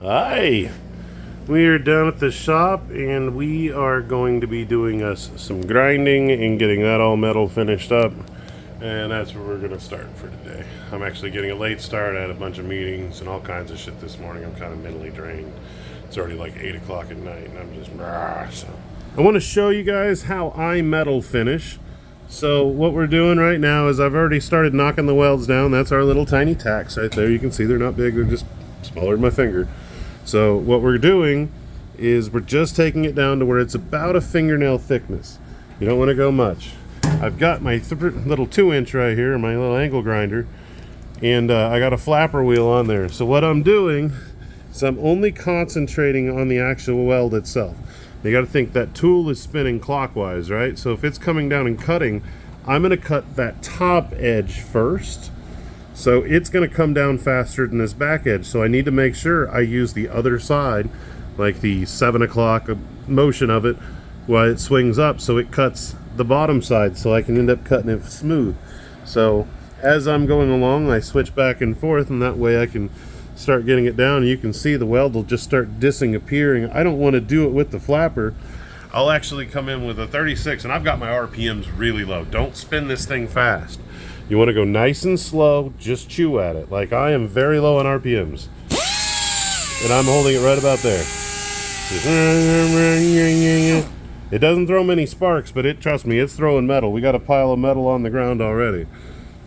Hi! We are down at the shop and we are going to be doing us some grinding and getting that all metal finished up. And that's where we're going to start for today. I'm actually getting a late start. I had a bunch of meetings and all kinds of shit this morning. I'm kind of mentally drained. It's already like 8 o'clock at night and I'm just so. I want to show you guys how I metal finish. So what we're doing right now is I've already started knocking the welds down. That's our little tiny tacks right there. You can see they're not big. They're just smaller than my finger. So what we're doing is we're just taking it down to where it's about a fingernail thickness. You don't want to go much. I've got my little 2-inch right here, my little angle grinder, and I got a flapper wheel on there. So what I'm doing is I'm only concentrating on the actual weld itself. You got to think that tool is spinning clockwise, right? So if it's coming down and cutting, I'm going to cut that top edge first. So it's going to come down faster than this back edge. So I need to make sure I use the other side, like the 7 o'clock motion of it, while it swings up so it cuts the bottom side so I can end up cutting it smooth. So as I'm going along, I switch back and forth, and that way I can start getting it down. You can see the weld will just start disappearing. I don't want to do it with the flapper. I'll actually come in with a 36, and I've got my RPMs really low. Don't spin this thing fast. You want to go nice and slow, just chew at it. Like I am very low on RPMs. And I'm holding it right about there. It doesn't throw many sparks, but trust me, it's throwing metal. We got a pile of metal on the ground already.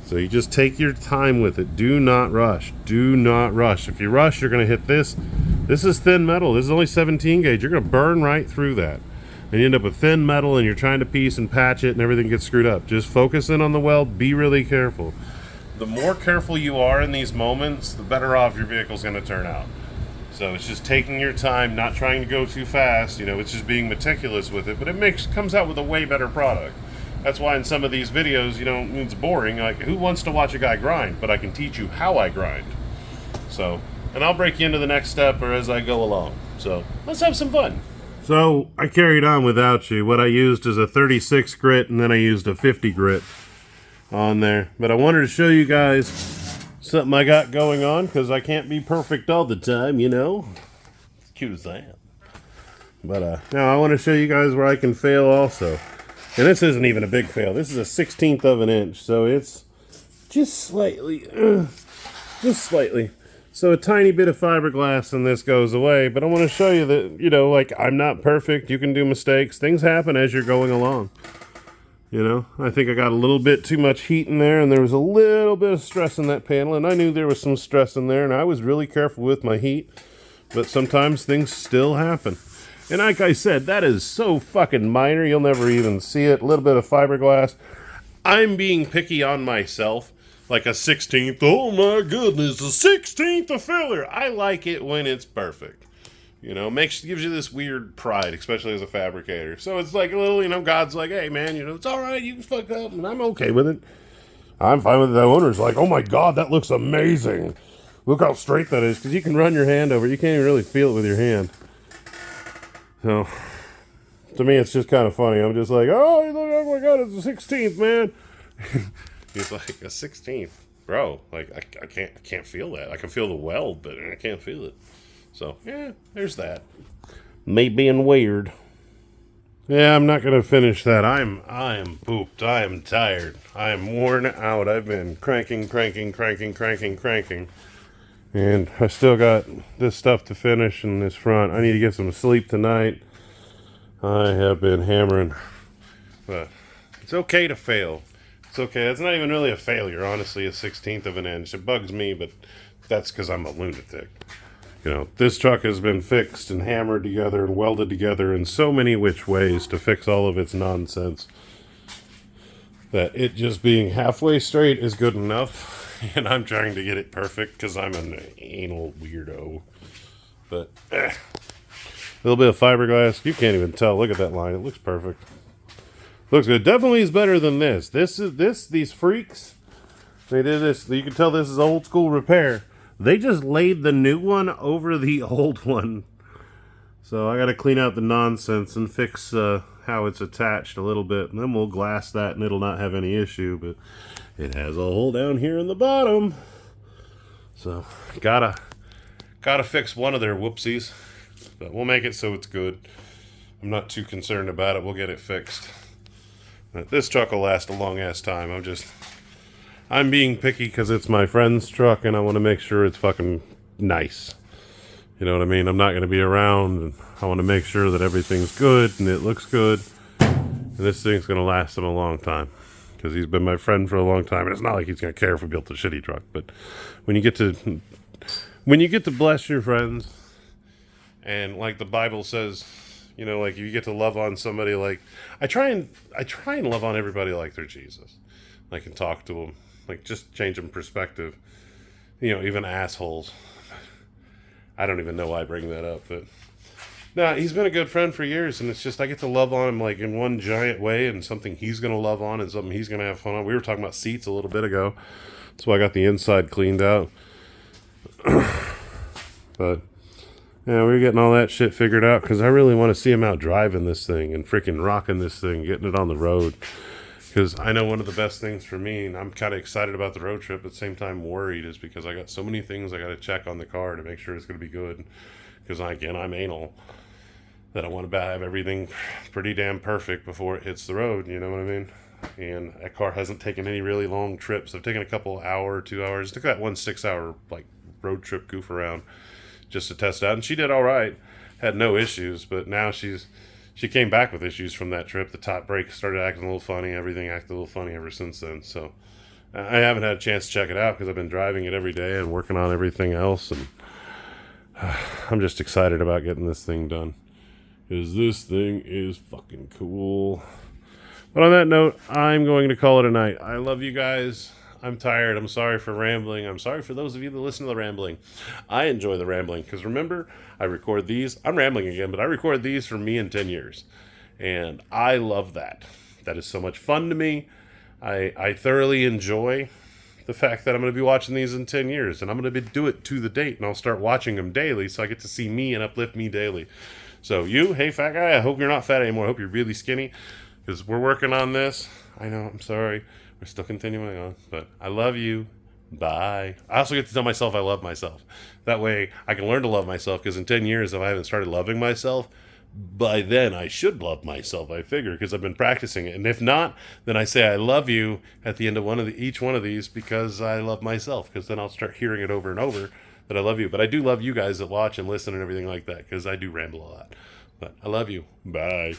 So you just take your time with it. Do not rush. Do not rush. If you rush, you're going to hit this. This is thin metal. This is only 17 gauge. You're going to burn right through that. And you end up with thin metal, and you're trying to piece and patch it, and everything gets screwed up. Just focus in on the weld. Be really careful. The more careful you are in these moments, the better off your vehicle's going to turn out. So it's just taking your time, not trying to go too fast. You know, it's just being meticulous with it, but it comes out with a way better product. That's why in some of these videos, you know, it's boring. Like, who wants to watch a guy grind? But I can teach you how I grind. So, and I'll break you into the next step or as I go along. So let's have some fun. So I carried on without you. What I used is a 36 grit, and then I used a 50 grit on there. But I wanted to show you guys something I got going on, because I can't be perfect all the time, you know. As cute as I am. But now I want to show you guys where I can fail also. And this isn't even a big fail. This is a 1/16 of an inch, so it's just slightly, So a tiny bit of fiberglass and this goes away, but I want to show you that, you know, like, I'm not perfect. You can do mistakes. Things happen as you're going along. You know, I think I got a little bit too much heat in there, and there was a little bit of stress in that panel, and I knew there was some stress in there, and I was really careful with my heat, but sometimes things still happen. And like I said, that is so fucking minor, you'll never even see it. A little bit of fiberglass. I'm being picky on myself. Like a 16th, oh my goodness, a 16th of failure. I like it when it's perfect. You know, gives you this weird pride, especially as a fabricator. So it's like a little, you know, God's like, hey man, you know, it's all right, you can fuck up, and I'm okay with it. I'm fine with it. The owner's like, oh my God, that looks amazing. Look how straight that is, because you can run your hand over it. You can't even really feel it with your hand. So, to me, it's just kind of funny. I'm just like, oh my God, it's a 16th, man. He's like, a 16th, bro. Like, I can't feel that. I can feel the weld, but I can't feel it. So, yeah, there's that. Me being weird. Yeah, I'm not gonna finish that. I am pooped. I am tired. I am worn out. I've been cranking. And I still got this stuff to finish in this front. I need to get some sleep tonight. I have been hammering. But it's okay to fail. It's okay. That's not even really a failure, honestly, a 1/16 of an inch. It bugs me, but that's because I'm a lunatic. You know, this truck has been fixed and hammered together and welded together in so many which ways to fix all of its nonsense that it just being halfway straight is good enough. And I'm trying to get it perfect because I'm an anal weirdo. But, a little bit of fiberglass. You can't even tell. Look at that line. It looks perfect. Looks good. Definitely is better than this. These freaks, they did this. You can tell this is old school repair. They just laid the new one over the old one. So I got to clean out the nonsense and fix how it's attached a little bit. And then we'll glass that and it'll not have any issue. But it has a hole down here in the bottom. So gotta Gotta fix one of their whoopsies, but we'll make it so it's good. I'm not too concerned about it. We'll get it fixed. But this truck will last a long ass time. I'm being picky because it's my friend's truck and I want to make sure it's fucking nice. You know what I mean? I'm not going to be around, and I want to make sure that everything's good and it looks good. And this thing's going to last him a long time because he's been my friend for a long time. And it's not like he's going to care if we built a shitty truck. But when you get to bless your friends, and like the Bible says, you know, like you get to love on somebody, like I try and love on everybody like they're Jesus. I can talk to them, like just change them perspective. You know, even assholes. I don't even know why I bring that up, but nah, he's been a good friend for years, and it's just I get to love on him like in one giant way, and something he's gonna love on, and something he's gonna have fun on. We were talking about seats a little bit ago, that's why I got the inside cleaned out. But yeah, we're getting all that shit figured out because I really want to see him out driving this thing and freaking rocking this thing, getting it on the road. Because I know one of the best things for me, and I'm kind of excited about the road trip, at the same time worried, is because I got so many things I got to check on the car to make sure it's going to be good. Because again, I'm anal, that I want to have everything pretty damn perfect before it hits the road, you know what I mean? And that car hasn't taken any really long trips. I've taken a couple hour, 2 hours, took that 1 6-hour like road trip goof around just to test out, and she did all right, had no issues. But now she came back with issues from that trip. The top brake started acting a little funny. Everything acted a little funny ever since then. So I haven't had a chance to check it out because I've been driving it every day and working on everything else. And I'm just excited about getting this thing done because this thing is fucking cool. But on that note, I'm going to call it a night. I love you guys. I'm tired. I'm sorry for rambling. I'm sorry for those of you that listen to the rambling. I enjoy the rambling because remember, I record these. I'm rambling again, but I record these for me in 10 years. And I love that. That is so much fun to me. I thoroughly enjoy the fact that I'm going to be watching these in 10 years. And I'm going to do it to the date. And I'll start watching them daily so I get to see me and uplift me daily. So you, hey fat guy, I hope you're not fat anymore. I hope you're really skinny because we're working on this. I know, I'm sorry. We're still continuing on, but I love you. Bye. I also get to tell myself I love myself. That way I can learn to love myself, because in 10 years, if I haven't started loving myself, by then I should love myself, I figure, because I've been practicing it. And if not, then I say I love you at the end of each one of these because I love myself, because then I'll start hearing it over and over that I love you. But I do love you guys that watch and listen and everything like that, because I do ramble a lot. But I love you. Bye.